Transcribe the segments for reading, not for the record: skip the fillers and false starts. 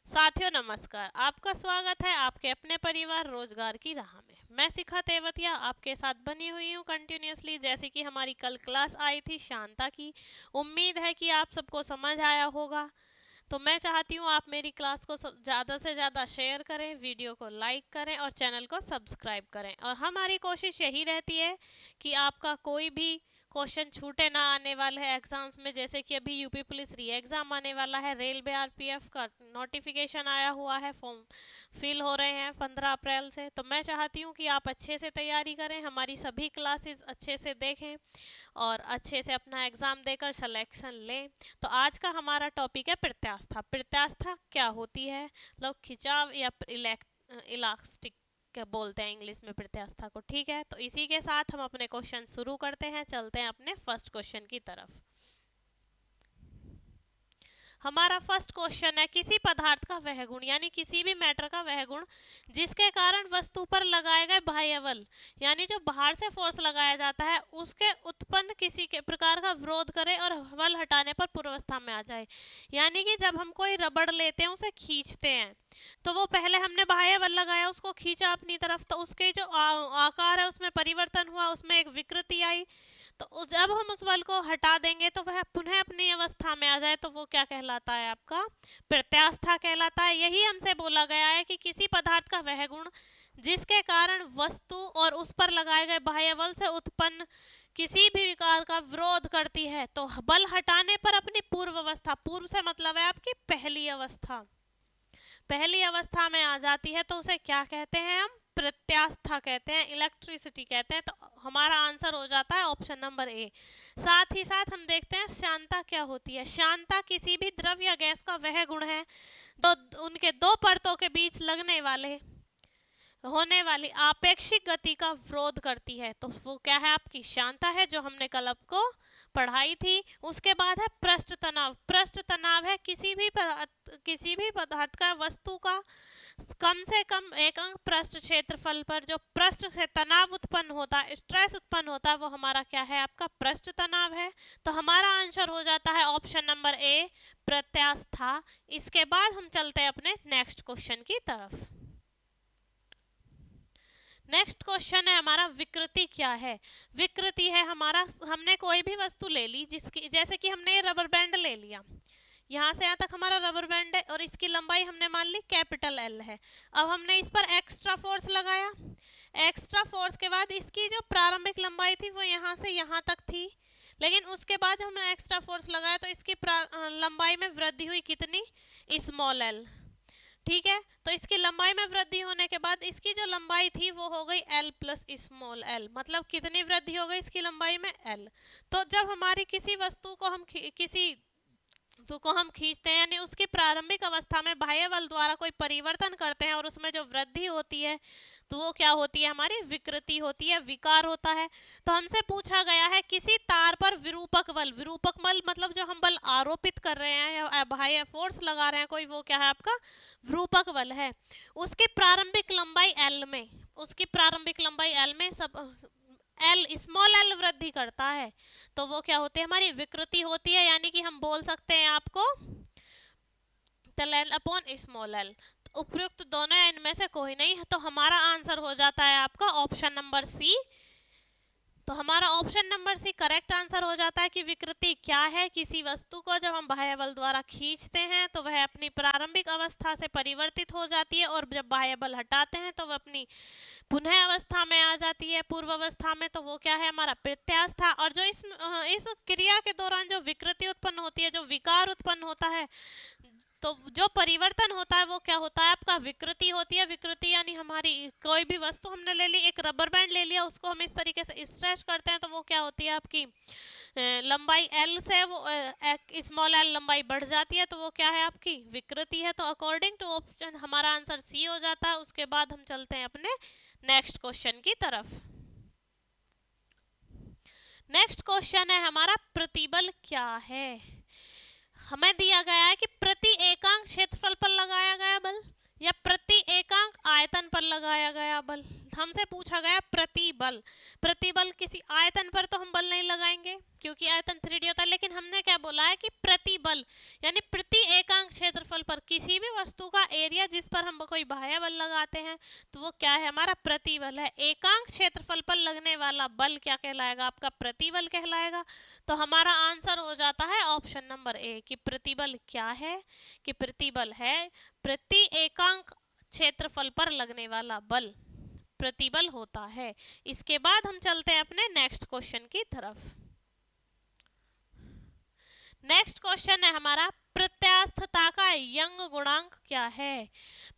साथियों नमस्कार, आपका स्वागत है आपके अपने परिवार रोजगार की राह में। मैं शिखा तेवतिया आपके साथ बनी हुई हूँ कंटिन्यूसली। जैसे कि हमारी कल क्लास आई थी शांता की, उम्मीद है कि आप सबको समझ आया होगा। तो मैं चाहती हूँ आप मेरी क्लास को ज़्यादा से ज़्यादा शेयर करें, वीडियो को लाइक करें और चैनल को सब्सक्राइब करें। और हमारी कोशिश यही रहती है कि आपका कोई भी क्वेश्चन छूटे ना आने वाले हैं एग्जाम्स में। जैसे कि अभी यूपी पुलिस री एग्ज़ाम आने वाला है, रेलवे आरपीएफ का नोटिफिकेशन आया हुआ है, फॉर्म फिल हो रहे हैं 15 अप्रैल से। तो मैं चाहती हूँ कि आप अच्छे से तैयारी करें, हमारी सभी क्लासेस अच्छे से देखें और अच्छे से अपना एग्ज़ाम देकर सिलेक्शन लें। तो आज का हमारा टॉपिक है प्रत्यास्था। प्रत्यास्था क्या होती है? लोग खिंचाव या इलास्टिक क्या बोलते हैं इंग्लिश में प्रत्यास्था को। ठीक है, तो इसी के साथ हम अपने क्वेश्चन शुरू करते हैं। चलते हैं अपने फर्स्ट क्वेश्चन की तरफ। हमारा फर्स्ट क्वेश्चन है, किसी पदार्थ का वह गुण यानी किसी भी मैटर का वह गुण जिसके कारण वस्तु पर लगाए गए बाह्य बल यानी जो बाहर से फोर्स लगाया जाता है उसके उत्पन्न किसी के प्रकार का विरोध करे और बल हटाने पर पूर्वावस्था में आ जाए। यानी कि जब हम कोई रबड़ लेते हैं, उसे खींचते हैं, तो वो पहले हमने बाह्य बल लगाया, उसको खींचा अपनी तरफ, तो उसके जो आकार है उसमें परिवर्तन हुआ, उसमें एक विकृति आई। तो जब हम उस बल को हटा देंगे तो वह पुनः अपनी अवस्था में आ जाए, तो वो क्या कहलाता है? आपका प्रत्यास्था कहलाता है। यही हमसे बोला गया है कि किसी पदार्थ का वह गुण जिसके कारण वस्तु और उस पर लगाए गए बाह्य बल से उत्पन्न किसी भी विकार का विरोध करती है, तो बल हटाने पर अपनी पूर्व अवस्था, पूर्व से मतलब है आपकी पहली अवस्था, पहली अवस्था में आ जाती है, तो उसे क्या कहते हैं? हम प्रत्यास्था कहते हैं, इलेक्ट्रिसिटी कहते हैं। तो हमारा आंसर हो जाता है ऑप्शन नंबर ए। साथ ही साथ हम देखते हैं शांता क्या होती है। शांता किसी भी द्रव या गैस का वह गुण है तो उनके दो परतों के बीच लगने वाले होने वाली आपेक्षिक गति का विरोध करती है। तो वो क्या है? आपकी शांता है, जो हमने कल आपको पढ़ाई थी। उसके बाद है पृष्ठ तनाव। पृष्ठ तनाव है किसी भी पदार्थ का, वस्तु का कम से कम एक अंक पृष्ठ क्षेत्रफल पर जो पृष्ठ से तनाव उत्पन्न होता है, स्ट्रेस उत्पन्न होता है, वो हमारा क्या है? आपका पृष्ठ तनाव है। तो हमारा आंसर हो जाता है ऑप्शन नंबर ए, प्रत्यास्था। इसके बाद हम चलते हैं अपने नेक्स्ट क्वेश्चन की तरफ। नेक्स्ट क्वेश्चन है हमारा, विकृति क्या है? विकृति है हमारा, हमने कोई भी वस्तु ले ली जिसकी, जैसे कि हमने ये रबर बैंड ले लिया, यहाँ से यहाँ तक हमारा रबर बैंड है और इसकी लंबाई हमने मान ली कैपिटल एल है। अब हमने इस पर एक्स्ट्रा फोर्स लगाया। एक्स्ट्रा फोर्स के बाद इसकी जो प्रारंभिक लंबाई थी वो यहाँ से यहाँ तक थी, लेकिन उसके बाद हमने एक्स्ट्रा फोर्स लगाया तो इसकी लंबाई में वृद्धि हुई कितनी? Small L. ठीक है, तो इसकी लंबाई में वृद्धि होने के बाद इसकी जो लंबाई थी वो हो गई एल प्लस स्मॉल एल। मतलब कितनी वृद्धि हो गई इसकी लंबाई में? एल। तो जब हमारी किसी वस्तु को हम खींचते हैं, यानी उसकी प्रारंभिक अवस्था में बाह्य बल द्वारा कोई परिवर्तन करते हैं और उसमें जो वृद्धि होती है, तो वो क्या होती है? हमारी विकृति होती है, विकार होता है। तो हमसे पूछा गया है किसी तार पर विरूपक बल, विरूपक बल मतलब जो हम बल आरोपित कर रहे हैं या बाह्य फोर्स लगा रहे हैं कोई, वो क्या है? आपका विरूपक बल है। उसकी प्रारंभिक लंबाई एल में, उसकी प्रारंभिक लंबाई एल में सब एल स्मॉल एल वृद्धि करता है, तो वो क्या होती है? हमारी विकृति होती है। यानी कि हम बोल सकते हैं आपको एल अपॉन स्मॉल एल। उपयुक्त दोनों है, इनमें से कोई नहीं है। तो हमारा आंसर हो जाता है आपका ऑप्शन नंबर सी। तो हमारा option number C correct answer हो जाता है कि विकृति क्या है? किसी वस्तु को जब हम बाह्य बल द्वारा खींचते हैं तो वह अपनी प्रारंभिक अवस्था से परिवर्तित हो जाती है, और जब बाह्य बल हटाते हैं तो वह अपनी पुनः अवस्था में आ जाती है, पूर्व अवस्था में। तो वो क्या है? हमारा प्रत्यास्था। और जो इस क्रिया के दौरान जो विकृति उत्पन्न होती है, जो विकार उत्पन्न होता है, तो जो परिवर्तन होता है वो क्या होता है? आपका विकृति होती है। विकृति यानी हमारी कोई भी वस्तु हमने ले ली, एक रबर बैंड ले लिया, उसको हम इस तरीके से स्ट्रेच करते हैं, तो वो क्या होती है? आपकी लंबाई एल से वो स्मॉल एल लंबाई बढ़ जाती है, तो वो क्या है? आपकी विकृति है। तो अकॉर्डिंग टू ऑप्शन हमारा आंसर सी हो जाता है। उसके बाद हम चलते हैं अपने नेक्स्ट क्वेश्चन की तरफ। नेक्स्ट क्वेश्चन है हमारा, प्रतिबल क्या है? हमें दिया गया है कि प्रति एकांक क्षेत्रफल पर लगाया गया बल या प्रति एकांक आयतन पर लगाया गया बल। हमसे पूछा गया प्रतिबल। प्रतिबल। प्रतिबल किसी आयतन पर तो हम बल नहीं लगाएंगे क्योंकि आयतन 3D होता है, लेकिन हमने क्या बोला है कि प्रतिबल यानी प्रति एकांक क्षेत्रफल पर किसी भी वस्तु का एरिया जिस पर हम कोई बाह्य बल लगाते हैं तो वो क्या है, हमारा प्रतिबल है। एकांक क्षेत्रफल पर लगने वाला बल क्या कहलाएगा, आपका प्रतिबल कहलाएगा। तो हमारा आंसर हो जाता है ऑप्शन नंबर ए कि प्रतिबल क्या है, कि प्रतिबल है प्रति एकांक क्षेत्रफल पर लगने वाला बल प्रतिबल होता है। इसके बाद हम चलते हैं अपने नेक्स्ट क्वेश्चन की तरफ। नेक्स्ट क्वेश्चन है हमारा प्रत्यास्थता का यंग गुणांक क्या है।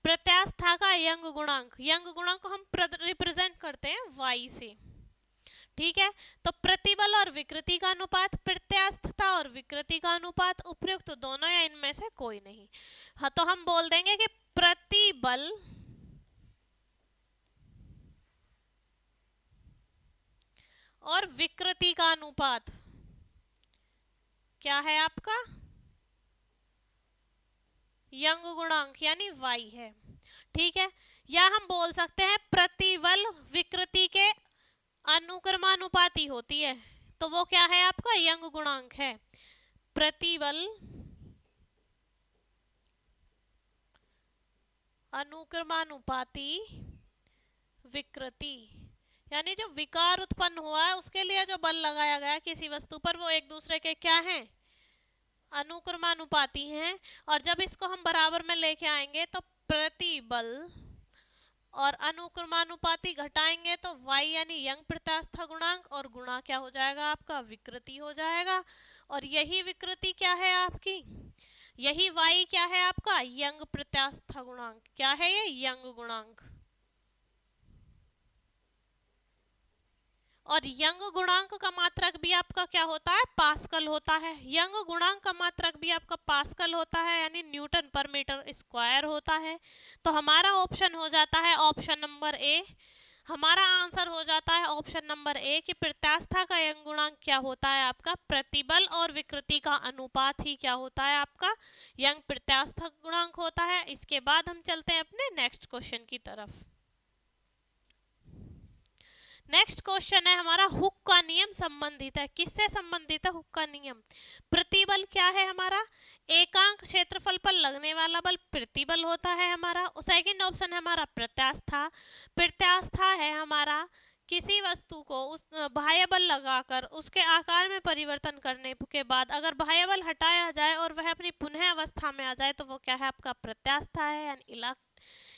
प्रत्यास्थता का यंग गुणांक, यंग गुणांक को हम रिप्रेजेंट करते हैं y से, ठीक है। तो प्रतिबल और विकृति का अनुपात, प्रत्यास्थता और विकृति का अनुपात, उपयुक्त दोनों या इनमें से कोई नहीं। हाँ, तो हम बोल देंगे कि प्रतिबल और विकृति का अनुपात क्या है, आपका यंग गुणांक यानी y है, ठीक है। या हम बोल सकते हैं प्रतिबल विकृति के अनुक्रमानुपाती होती है, तो वो क्या है, आपका यंग गुणांक है। प्रतिबल अनुक्रमानुपाती विकृति यानी जो विकार उत्पन्न हुआ है उसके लिए जो बल लगाया गया किसी वस्तु पर वो एक दूसरे के क्या हैं, अनुक्रमानुपाती हैं। और जब इसको हम बराबर में लेके आएंगे तो प्रतिबल और अनुक्रमानुपाती घटाएंगे तो y यानी यंग प्रत्यास्था गुणांक और गुणा क्या हो जाएगा, आपका विकृति हो जाएगा। और यही विकृति क्या है आपकी, यही y क्या है आपका यंग प्रत्यास्था गुणांक। क्या है ये, यंग गुणांक। और यंग गुणांक का मात्रक भी आपका क्या होता है, पास्कल होता है। यंग गुणांक का मात्रक भी आपका पास्कल होता है यानी न्यूटन पर मीटर स्क्वायर होता है। तो हमारा ऑप्शन हो जाता है ऑप्शन नंबर ए। हमारा आंसर हो जाता है ऑप्शन नंबर ए कि प्रत्यास्था का यंग गुणांक क्या होता है, आपका प्रतिबल और विकृति का अनुपात ही क्या होता है, आपका यंग प्रत्यास्था गुणांक होता है। इसके बाद हम चलते हैं अपने नेक्स्ट क्वेश्चन की तरफ। नेक्स्ट क्वेश्चन है हमारा हुक का नियम संबंधित है। किससे संबंधित है हुक का नियम, प्रतिबल क्या है हमारा, एकांक क्षेत्रफल पर लगने वाला बल प्रतिबल होता है हमारा। सेकंड ऑप्शन है हमारा प्रत्यास्था। प्रत्यास्था है हमारा किसी वस्तु को उस बाह्य बल लगाकर उसके आकार में परिवर्तन करने के बाद अगर बाह्य बल हटाया जाए और वह अपनी पुनः अवस्था में आ जाए तो वो क्या है, आपका प्रत्यास्था है यानी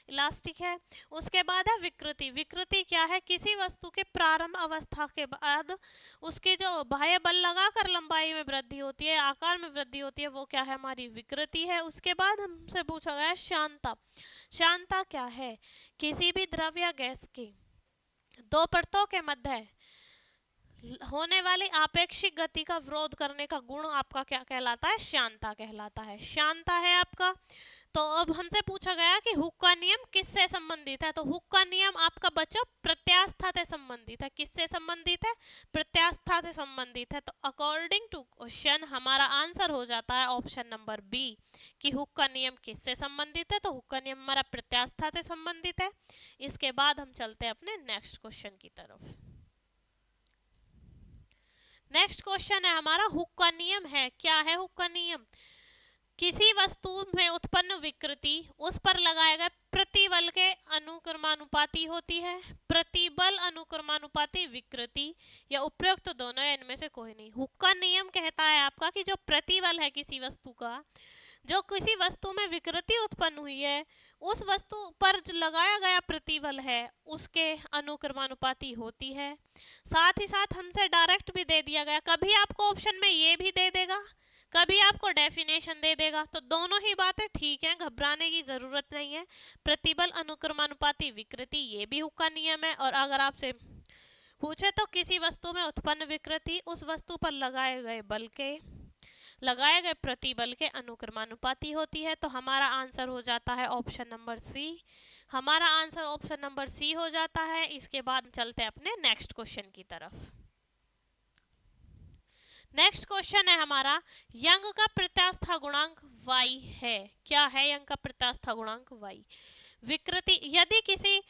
इलास्टिक है। उसके बाद है विकृति। विकृति क्या है, किसी वस्तु के प्रारंभ अवस्था के बाद उसके जो बाह्य बल लगाकर लंबाई में वृद्धि होती है, आकार में वृद्धि होती है, वो क्या है, हमारी विकृति है। उसके बाद हमसे पूछा गया शांता। शांता क्या है, किसी भी द्रव या गैस की दो परतों के मध्य होने वाली आपेक्षिक गति का विरोध करने का गुण आपका क्या कहलाता है, शांता कहलाता है। शांता है आपका। तो अब हमसे पूछा गया कि हुक का नियम किससे संबंधित है, तो हुक का नियम आपका बच्चों प्रत्यास्था से संबंधित है। किससे संबंधित है, प्रत्यास्था से संबंधित है। तो अकॉर्डिंग टू क्वेश्चन हमारा आंसर हो जाता है ऑप्शन नंबर बी कि हुक का नियम किससे संबंधित है, तो हुक का नियम हमारा प्रत्यास्था से संबंधित है। इसके बाद हम चलते हैं अपने नेक्स्ट क्वेश्चन की तरफ। नेक्स्ट क्वेश्चन है हमारा हुक का नियम है, क्या है हुक का नियम, किसी वस्तु में उत्पन्न विकृति उस पर लगाए गए प्रतिबल के अनुक्रमानुपाती होती है। प्रतिबल अनुक्रमानुपाती विकृति या उपयुक्त दोनों या इनमें से कोई नहीं। हुक का नियम कहता है आपका कि जो प्रतिबल है किसी वस्तु का, जो किसी वस्तु में विकृति उत्पन्न हुई है उस वस्तु पर जो लगाया गया प्रतिबल है उसके अनुक्रमानुपाती होती है। साथ ही साथ हमसे डायरेक्ट भी दे दिया गया, कभी आपको ऑप्शन में ये भी दे देगा, कभी आपको डेफिनेशन दे देगा, तो दोनों ही बातें ठीक हैं, घबराने की जरूरत नहीं है। प्रतिबल अनुक्रमानुपाती विकृति ये भी हुक का नियम है। और अगर आपसे पूछे तो किसी वस्तु में उत्पन्न विकृति उस वस्तु पर लगाए गए प्रतिबल के अनुक्रमानुपाती होती है। तो हमारा आंसर हो जाता है ऑप्शन नंबर सी। हमारा आंसर ऑप्शन नंबर सी हो जाता है। इसके बाद चलते हैं अपने नेक्स्ट क्वेश्चन की तरफ। नेक्स्ट क्वेश्चन है हमारा यंग का प्रत्यास्था गुणांक y है। क्या है यंग का प्रत्यास्था गुणांक y, विकृति। यदि किसी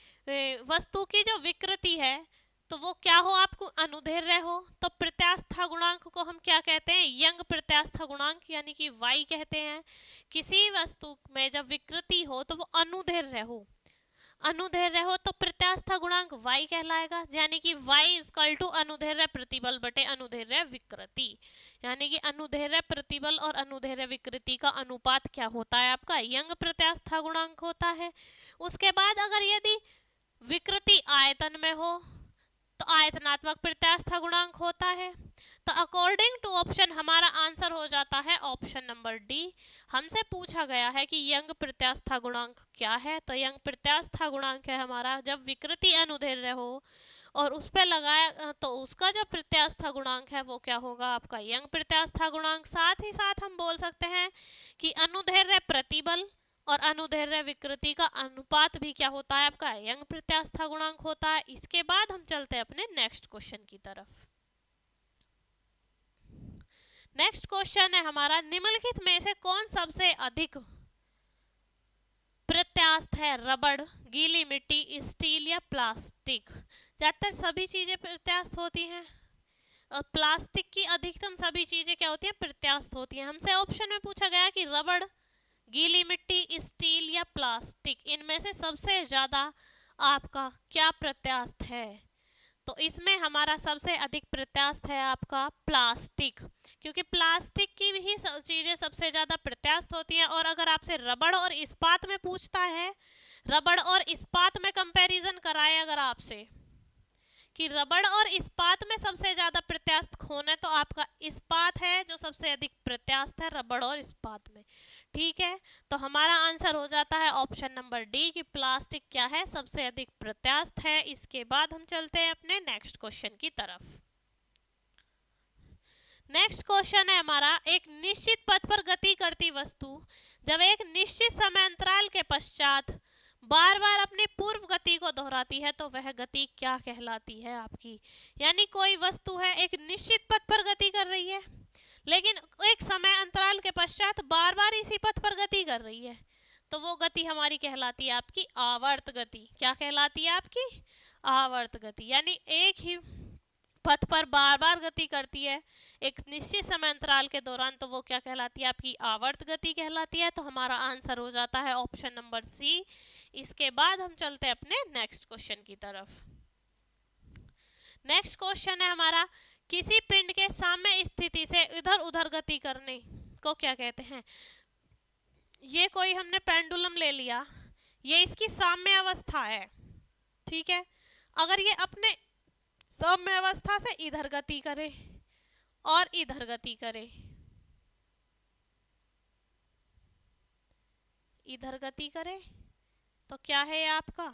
वस्तु की जो विकृति है तो वो क्या हो, आपको अनुदैर्ध्य हो। तो प्रत्यास्था गुणांक को हम क्या कहते हैं, यंग प्रत्यास्था गुणांक यानी कि y कहते हैं। किसी वस्तु में जब विकृति हो तो वो अनुदैर्ध्य हो, अनुदैर्ध्य हो तो प्रत्यास्था गुणांक y कहलाएगा, यानी कि y इक्वल टू अनुदैर्ध्य प्रतिबल बटे अनुदैर्ध्य विकृति। यानी कि अनुदैर्ध्य प्रतिबल और अनुदैर्ध्य विकृति का अनुपात क्या होता है, आपका यंग प्रत्यास्था गुणांक होता है। उसके बाद अगर यदि विकृति आयतन में हो तो आयतनात्मक प्रत्यास्था गुणांक होता है। तो अकॉर्डिंग टू ऑप्शन हमारा आंसर हो जाता है ऑप्शन नंबर डी। हमसे पूछा गया है कि यंग प्रत्यास्था गुणांक क्या है, तो यंग प्रत्यास्था गुणांक है हमारा जब विकृति अनुदैर्ध्य हो और उस पर लगाया तो उसका जो प्रत्यास्था गुणांक है वो क्या होगा, आपका यंग प्रत्यास्था गुणांक। साथ ही साथ हम बोल सकते हैं कि अनुदैर्ध्य प्रतिबल और अनुदैर्ध्य विकृति का अनुपात भी क्या होता है, आपका यंग प्रत्यास्था गुणांक होता है। इसके बाद हम चलते हैं अपने नेक्स्ट क्वेश्चन की तरफ। नेक्स्ट क्वेश्चन है हमारा, निम्नलिखित में से कौन सबसे अधिक प्रत्यास्थ है, रबड़, गीली मिट्टी, स्टील या प्लास्टिक। ज्यादातर सभी चीजें प्रत्यास्थ होती हैं और प्लास्टिक की अधिकतम सभी चीजें क्या होती हैं, प्रत्यास्थ होती हैं। हमसे ऑप्शन में पूछा गया कि रबड़, गीली मिट्टी, स्टील या प्लास्टिक, इनमें से सबसे ज्यादा आपका क्या प्रत्यास्थ है। तो इसमें हमारा सबसे अधिक प्रत्यास्थ है आपका प्लास्टिक, क्योंकि प्लास्टिक की भी चीजें सबसे ज्यादा प्रत्यास्थ होती हैं। और अगर आपसे रबड़ और इस्पात में पूछता है, रबड़ और इस्पात में कंपैरिजन कराए अगर आपसे कि रबड़ और इस्पात में सबसे ज्यादा प्रत्यास्थ कौन है, तो आपका इस्पात है जो सबसे अधिक प्रत्यास्थ है रबड़ और इस्पात में। ठीक है, तो हमारा आंसर हो जाता है ऑप्शन नंबर डी कि प्लास्टिक क्या है, सबसे अधिक प्रत्यास्थ है। इसके बाद हम चलते हैं अपने नेक्स्ट क्वेश्चन की तरफ। नेक्स्ट क्वेश्चन है हमारा, एक निश्चित पथ पर गति करती वस्तु जब एक निश्चित समय अंतराल के पश्चात बार बार अपनी पूर्व गति को दोहराती है तो वह गति क्या कहलाती है आपकी। यानी कोई वस्तु है एक निश्चित पथ पर गति कर रही है, लेकिन एक समय अंतराल के पश्चात बार बार इसी पथ पर गति कर रही है, तो वो गति हमारी कहलाती है आपकी आवर्त गति। क्या कहलाती है आपकी, आवर्त गति। यानी एक ही पथ पर बार बार गति करती है एक निश्चित समय अंतराल के दौरान, तो वो क्या कहलाती है, आपकी आवर्त गति कहलाती है। तो हमारा आंसर हो जाता है ऑप्शन नंबर सी। इसके बाद हम चलते हैं अपने नेक्स्ट क्वेश्चन की तरफ। नेक्स्ट क्वेश्चन है हमारा, किसी पिंड के साम्य स्थिति से इधर उधर गति करने को क्या कहते हैं। ये कोई हमने पेंडुलम ले लिया, ये इसकी साम्य अवस्था है, ठीक है। अगर ये अपने साम्य अवस्था से इधर गति करे और इधर गति करे, इधर गति करे, तो क्या है आपका,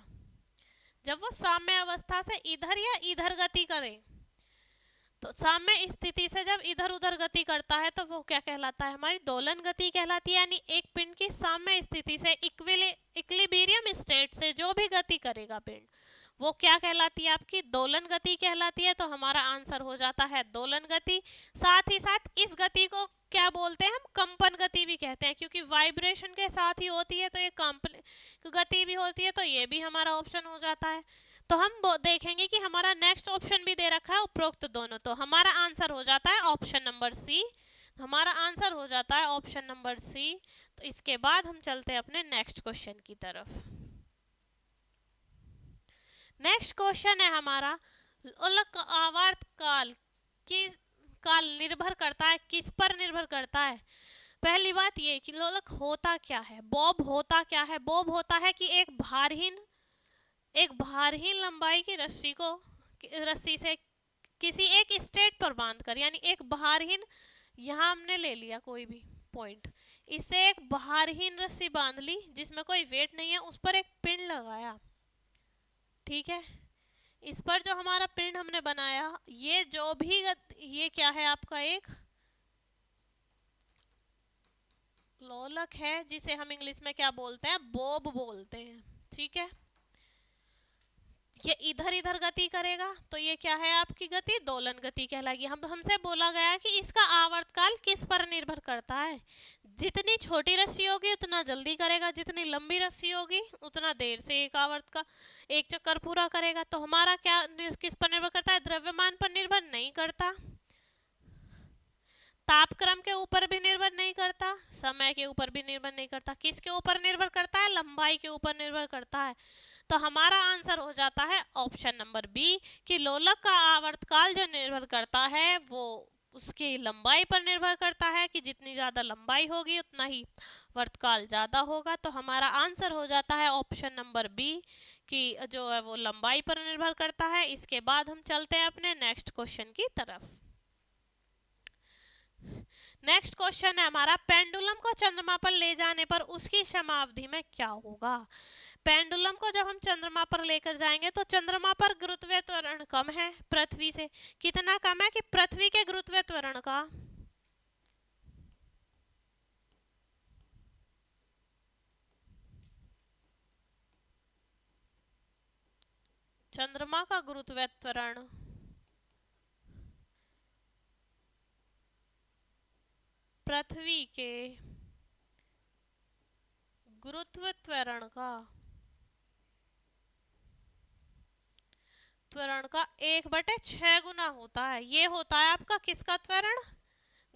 जब वो साम्य अवस्था से इधर या इधर गति करे, तो साम्य स्थिति से जब इधर उधर गति करता है तो वो क्या कहलाता है, हमारी दोलन गति कहलाती है। यानी एक पिंड की साम्य स्थिति से इक्विलिब्रियम स्टेट से जो भी गति करेगा पिंड, वो क्या कहलाती है, आपकी दोलन गति कहलाती है। तो हमारा आंसर हो जाता है दोलन गति। साथ ही साथ इस गति को क्या बोलते हैं, हम कंपन गति भी कहते हैं, क्योंकि वाइब्रेशन के साथ ही होती है, तो ये कंपन गति भी होती है, तो ये भी हमारा ऑप्शन हो जाता है। तो हम देखेंगे कि हमारा नेक्स्ट ऑप्शन भी दे रखा है उपरोक्त दोनों, तो हमारा आंसर हो जाता है ऑप्शन नंबर सी। हमारा आंसर हो जाता है ऑप्शन नंबर सी। तो इसके बाद हम चलते हैं अपने नेक्स्ट क्वेश्चन की तरफ। नेक्स्ट क्वेश्चन है हमारा, लोलक आवर्त काल की काल निर्भर करता है, किस पर निर्भर करता है। पहली बात ये कि लोलक होता क्या है, बॉब होता क्या है। बॉब होता है कि एक भारहीन लंबाई की रस्सी से किसी एक स्टेट पर बांधकर, यानी एक भारहीन, यहाँ हमने ले लिया कोई भी पॉइंट, इससे एक भारहीन रस्सी बांध ली जिसमें कोई वेट नहीं है, उस पर एक पिंड लगाया, ठीक है। इस पर जो हमारा पिंड हमने बनाया, ये जो भी ये क्या है आपका एक लोलक है, जिसे हम इंग्लिश में क्या बोलते हैं, बॉब बोलते हैं, ठीक है। ये इधर इधर गति करेगा तो ये क्या है आपकी गति, दोलन गति कहलाएगी। हमसे बोला गया कि इसका आवर्तकाल किस पर निर्भर करता है। जितनी छोटी रस्सी होगी उतना जल्दी करेगा, जितनी लंबी रस्सी होगी उतना देर से एक चक्कर पूरा करेगा। तो हमारा क्या किस पर निर्भर करता है, द्रव्यमान पर निर्भर नहीं करता, तापक्रम के ऊपर भी निर्भर नहीं करता, समय के ऊपर भी निर्भर नहीं करता। किसके ऊपर निर्भर करता है, लंबाई के ऊपर निर्भर करता है। तो हमारा आंसर हो जाता है ऑप्शन नंबर बी कि लोलक का आवर्तकाल जो निर्भर करता है वो उसकी लंबाई पर निर्भर करता है, कि जितनी ज़्यादा लंबाई होगी उतना ही वर्तकाल ज़्यादा होगा। तो हमारा आंसर हो जाता है ऑप्शन नंबर बी कि जो है वो लंबाई पर निर्भर करता है। इसके बाद हम चलते हैं अपने नेक्स्ट क्वेश्चन की तरफ। नेक्स्ट क्वेश्चन है हमारा, पेंडुलम को चंद्रमा पर ले जाने पर उसकी समयावधि में क्या होगा। पेंडुलम को जब हम चंद्रमा पर लेकर जाएंगे तो चंद्रमा पर गुरुत्वीय त्वरण कम है पृथ्वी से। कितना कम है, कि पृथ्वी के गुरुत्वीय त्वरण का चंद्रमा का गुरुत्वीय त्वरण पृथ्वी के गुरुत्वीय त्वरण का 1/6 गुना होता है। ये होता है आपका किसका त्वरण,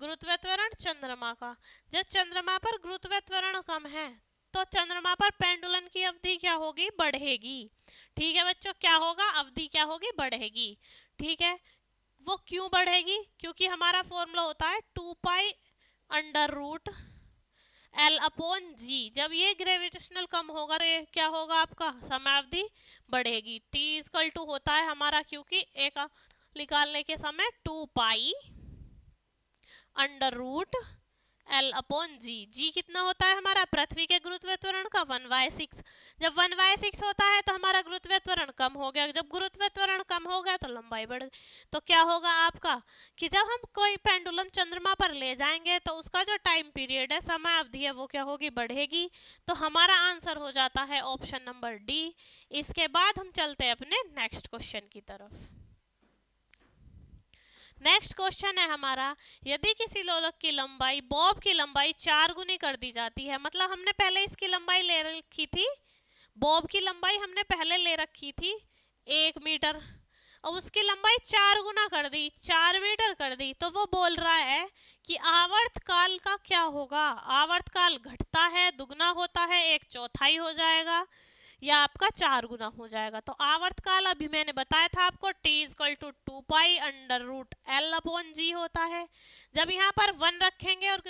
गुरुत्वीय त्वरण चंद्रमा का। जब चंद्रमा पर गुरुत्वीय त्वरण कम है तो चंद्रमा पर पेंडुलम की अवधि क्या होगी, बढ़ेगी। ठीक है बच्चों, क्या होगा, अवधि क्या होगी, बढ़ेगी। ठीक है, वो क्यों बढ़ेगी, क्योंकि हमारा फॉर्मूला होता है 2 pi under root L upon g. जब ये ग्रेविटेशनल कम होगा तो ये क्या होगा, आपका समयावधि बढ़ेगी। T इक्वल टू होता है हमारा, क्योंकि एक निकालने के समय 2 pi under root L upon g. G कितना होता है हमारा, पृथ्वी के गुरुत्वीय त्वरण का 1/6। जब 1/6 होता है तो हमारा गुरुत्वीय त्वरण कम हो गया। जब गुरुत्वीय त्वरण कम हो गया तो लंबाई बढ़ गई। तो क्या होगा आपका, कि जब हम कोई पेंडुलम चंद्रमा पर ले जाएंगे तो उसका जो टाइम पीरियड है, समय अवधि है, वो क्या होगी, बढ़ेगी। तो हमारा आंसर हो जाता है ऑप्शन नंबर डी। इसके बाद हम चलते हैं अपने नेक्स्ट क्वेश्चन की तरफ। नेक्स्ट क्वेश्चन है हमारा, यदि किसी लोलक की लंबाई बॉब की लंबाई 4 गुनी कर दी जाती है, मतलब हमने पहले इसकी लंबाई ले रखी थी, बॉब की लंबाई हमने पहले ले रखी थी 1 मीटर, और उसकी लंबाई 4 गुना कर दी, 4 मीटर कर दी, तो वो बोल रहा है कि आवर्तकाल का क्या होगा। आवर्तकाल घटता है, दुगना होता है, 1/4 हो जाएगा, या आपका 4 गुना हो जाएगा। तो आवर्तकाल अभी मैंने बताया था आपको, T equal to 2 pi under root L upon g होता है। जब यहाँ पर 1 रखेंगे और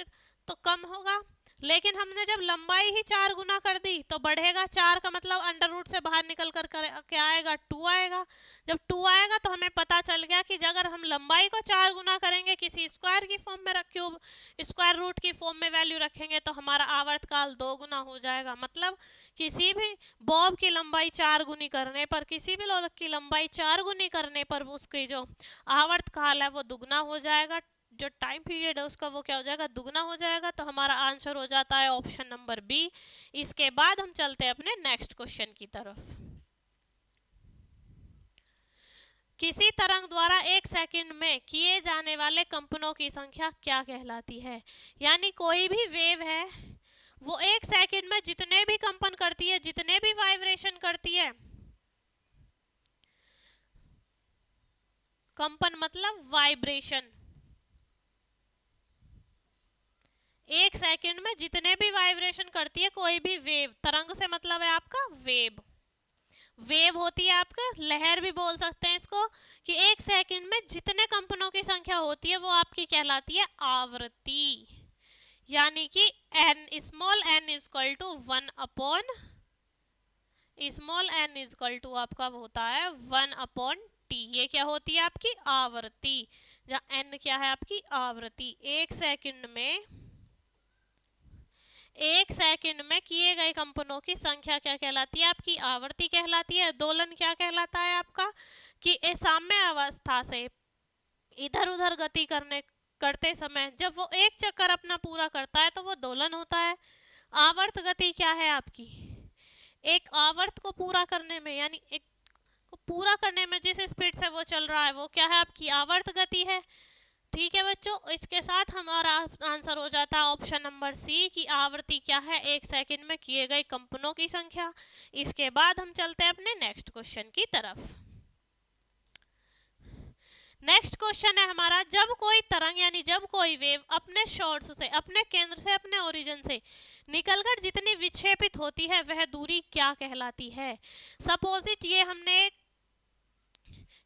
तो कम होगा, लेकिन हमने जब लंबाई ही 4 गुना कर दी तो बढ़ेगा। 4 का मतलब अंडर रूट से बाहर निकल कर क्या आएगा, 2 आएगा। जब 2 आएगा तो हमें पता चल गया कि अगर हम लंबाई को 4 गुना करेंगे, किसी स्क्वायर की फॉर्म में क्यूब स्क्वायर रूट की फॉर्म में वैल्यू रखेंगे, तो हमारा आवर्तकाल 2 गुना हो जाएगा। मतलब किसी भी बॉब की लंबाई 4 गुनी करने पर, किसी भी लोलक की लंबाई 4 गुनी करने पर उसकी जो आवर्तकाल है वो दुगना हो जाएगा, जो टाइम पीरियड है उसका वो क्या हो जाएगा, दुगना हो जाएगा। तो हमारा आंसर हो जाता है ऑप्शन नंबर बी। इसके बाद हम चलते हैं अपने नेक्स्ट क्वेश्चन की तरफ। किसी तरंग द्वारा 1 सेकंड में किए जाने वाले कंपनों की संख्या क्या कहलाती है। यानी कोई भी वेव है, वो 1 सेकंड में जितने भी कंपन करती है, जितने भी वाइब्रेशन करती है, कंपन मतलब वाइब्रेशन, 1 सेकंड में जितने भी वाइब्रेशन करती है कोई भी वेव, तरंग से मतलब है आपका वेव, वेव होती है आपका लहर भी बोल सकते हैं इसको, कि 1 सेकंड में जितने कंपनों की संख्या होती है वो आपकी कहलाती है आवृत्ति। यानी कि n small n equal to 1 upon small n equal to आपका होता है 1 अपॉन t। ये क्या होती है आपकी आवृत्ति, जहाँ n क्या है आपकी आवृत्ति। 1 सेकंड में किए गए कंपनों की संख्या क्या कहलाती है, आपकी आवृत्ति कहलाती है। दोलन क्या कहलाता है आपका, कि साम्य अवस्था से इधर उधर गति करते समय जब वो एक चक्कर अपना पूरा करता है तो वो दोलन होता है। आवर्त गति क्या है आपकी, एक आवर्त को पूरा करने में, यानी एक को पूरा करने में जिस स्पीड से वो चल रहा है वो क्या है, आपकी आवर्त गति है। ठीक है बच्चों, इसके साथ हमारा आंसर हो जाता है ऑप्शन नंबर सी की आवृत्ति क्या है, 1 सेकंड में किए गए कंपनों की संख्या। इसके बाद हम चलते हैं अपने नेक्स्ट क्वेश्चन की तरफ। नेक्स्ट क्वेश्चन है हमारा, जब कोई तरंग यानी जब कोई वेव अपने सोर्स से, अपने केंद्र से, अपने ओरिजिन से निकलकर जितनी विक्षेपित होती है वह दूरी क्या कहलाती है। सपोजिट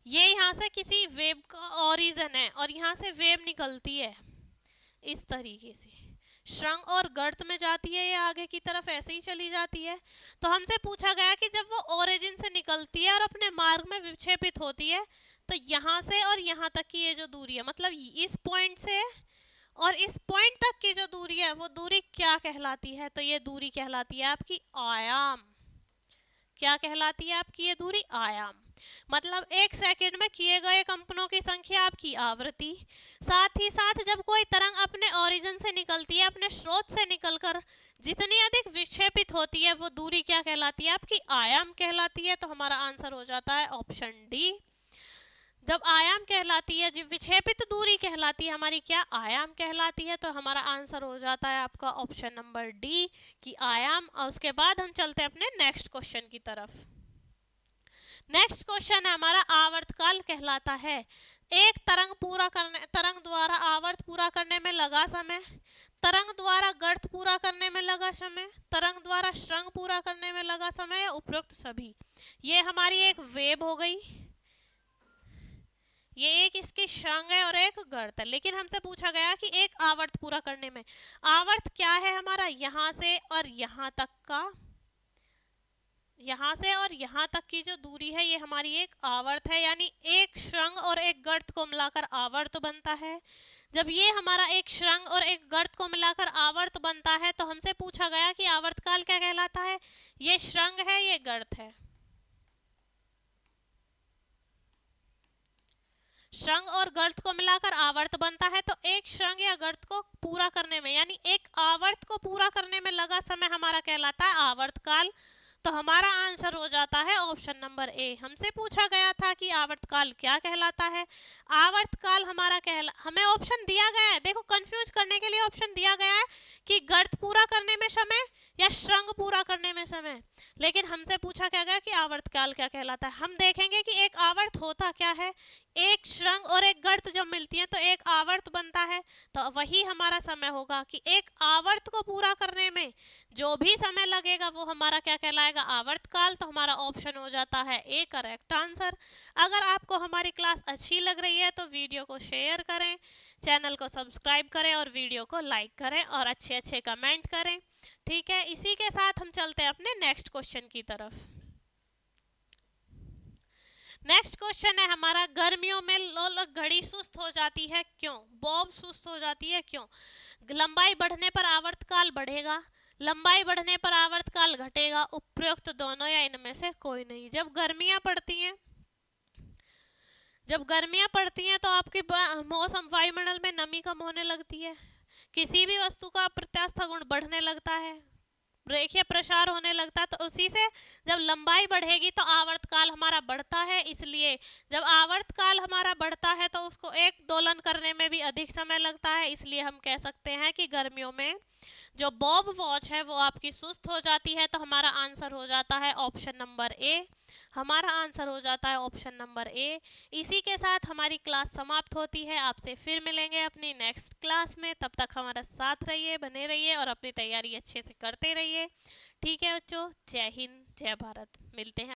ये यहाँ से किसी वेव का ओरिजिन है और यहाँ से वेव निकलती है इस तरीके से, श्रृंग और गर्त में जाती है, ये आगे की तरफ ऐसे ही चली जाती है। तो हमसे पूछा गया कि जब वो ओरिजिन से निकलती है और अपने मार्ग में विक्षेपित होती है तो यहाँ से और यहाँ तक की ये जो दूरी है, मतलब इस पॉइंट से और इस पॉइंट तक की जो दूरी है वो दूरी क्या कहलाती है। तो ये दूरी कहलाती है आपकी आयाम। क्या कहलाती है आपकी ये दूरी, आयाम। मतलब 1 सेकंड में किए गए कंपनों की संख्या आपकी आवृत्ति। साथ ही साथ जब कोई तरंग अपने ओरिजिन से निकलती है, अपने स्रोत से निकलकर जितनी अधिक विक्षेपित होती है वो दूरी क्या कहलाती है, आपकी आयाम कहलाती है। तो हमारा आंसर हो जाता है ऑप्शन डी। जब आयाम कहलाती है, जब विक्षेपित दूरी कहलाती है हमारी क्या, आयाम कहलाती है। तो हमारा आंसर हो जाता है आपका ऑप्शन नंबर डी की आयाम। और उसके बाद हम चलते हैं अपने नेक्स्ट क्वेश्चन की तरफ। नेक्स्ट क्वेश्चन है हमारा, आवर्तकाल कहलाता है एक तरंग द्वारा आवर्त पूरा करने में लगा समय, तरंग द्वारा गर्त पूरा करने में लगा समय, तरंग द्वारा श्रृंग पूरा करने में लगा समय या उपरोक्त सभी। ये हमारी एक वेव हो गई, ये एक इसकी श्रृंग है और एक गर्त है। लेकिन हमसे पूछा गया कि एक आवर्त पूरा करने में, आवर्त क्या है हमारा, यहाँ से और यहाँ तक का, यहाँ से और यहाँ तक की जो दूरी है ये हमारी एक आवर्त है। यानी एक श्रृंग और एक गर्त को मिलाकर आवर्त बनता है। जब ये हमारा एक श्रृंग और एक गर्त को मिलाकर आवर्त बनता है तो हमसे पूछा गया कि आवर्तकाल क्या कहलाता है। ये श्रृंग है, ये गर्त है। श्रृंग और गर्त को मिलाकर आवर्त बनता है। तो एक श्रृंग या गर्त को पूरा करने में, यानी एक आवर्त को पूरा करने में लगा समय हमारा कहलाता है आवर्तकाल। तो हमारा आंसर हो जाता है ऑप्शन नंबर ए। हमसे पूछा गया था कि आवर्तकाल क्या कहलाता है। आवर्तकाल हमारा हमें ऑप्शन दिया गया है, देखो कंफ्यूज करने के लिए ऑप्शन दिया गया है कि गर्त पूरा करने में समय या श्रृंग पूरा करने में समय। लेकिन हमसे पूछा क्या गया कि आवर्तकाल क्या कहलाता है। हम देखेंगे कि एक आवर्त होता क्या है, एक श्रृंग और एक गर्त जब मिलती है तो एक आवर्त बनता है। तो वही हमारा समय होगा कि एक आवर्त को पूरा करने में जो भी समय लगेगा वो हमारा क्या कहलाएगा, आवर्तकाल। तो हमारा ऑप्शन हो जाता है ए करेक्ट आंसर। अगर आपको हमारी क्लास अच्छी लग रही है तो वीडियो को शेयर करें, चैनल को सब्सक्राइब करें और वीडियो को लाइक करें और अच्छे अच्छे कमेंट करें। ठीक है, इसी के साथ हम चलते हैं अपने नेक्स्ट क्वेश्चन की तरफ। नेक्स्ट क्वेश्चन है हमारा, गर्मियों में लोलक घड़ी सुस्त हो जाती है क्यों, बॉब सुस्त हो जाती है क्यों। लंबाई बढ़ने पर आवर्तकाल बढ़ेगा, लंबाई बढ़ने पर आवर्तकाल घटेगा, उपरोक्त दोनों या इनमें से कोई नहीं। जब गर्मियां पड़ती हैं तो आपकी मौसम वायुमंडल में नमी कम होने लगती है, किसी भी वस्तु का प्रत्यास्थ गुण बढ़ने लगता है, रेखीय प्रसार होने लगता है। तो उसी से जब लंबाई बढ़ेगी तो आवर्तकाल हमारा बढ़ता है। इसलिए जब आवर्तकाल हमारा बढ़ता है तो उसको एक दोलन करने में भी अधिक समय लगता है। इसलिए हम कह सकते हैं कि गर्मियों में जो बॉब वॉच है वो आपकी सुस्त हो जाती है। तो हमारा आंसर हो जाता है ऑप्शन नंबर ए। हमारा आंसर हो जाता है ऑप्शन नंबर ए। इसी के साथ हमारी क्लास समाप्त होती है। आपसे फिर मिलेंगे अपनी नेक्स्ट क्लास में। तब तक हमारा साथ रहिए, बने रहिए और अपनी तैयारी अच्छे से करते रहिए। ठीक है बच्चों, जय हिंद, जय भारत। मिलते हैं।